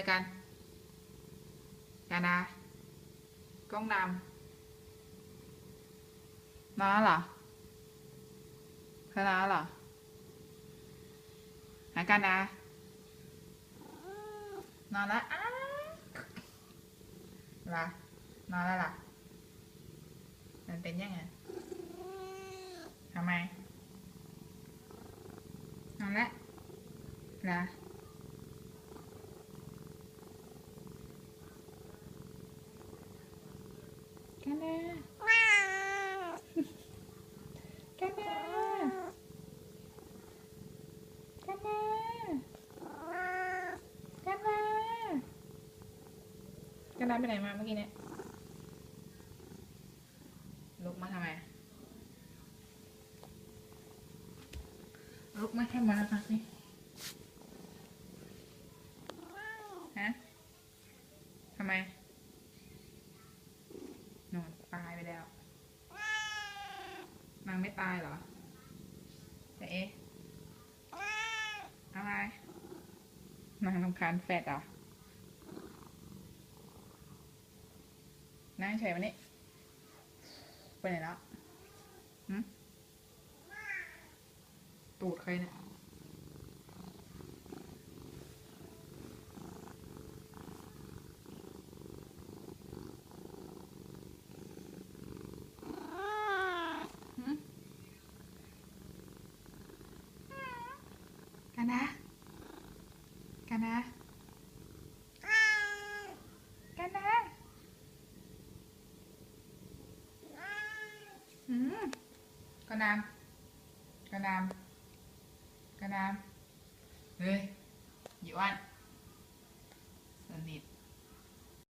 กันนะกล้องดำน้าเหรอเธอน้าเหรอหากันนะนอนละล่ะนอนแล้วล่ะมันเป็นยังไงทำไมนอนละล่ะกันนะกันนะกันนะกันนะกันนะไปไหนมาเมื่อกี้เนี่ยลุกมาทำไมลุกไม่ให้มาพักนี่ฮะทำไมนอนตายไปแล้วนางไม่ตายเหรอแต่เอ๊ะอะไรนางรำคาญแฟดเหรอนั่งเฉยวันนี้ไปไหนแล้วตูดใครเนี่ยกันนะกันนะกันนะก็น้ำก็น้ำก็น้ำเฮ้ยอยู่อัน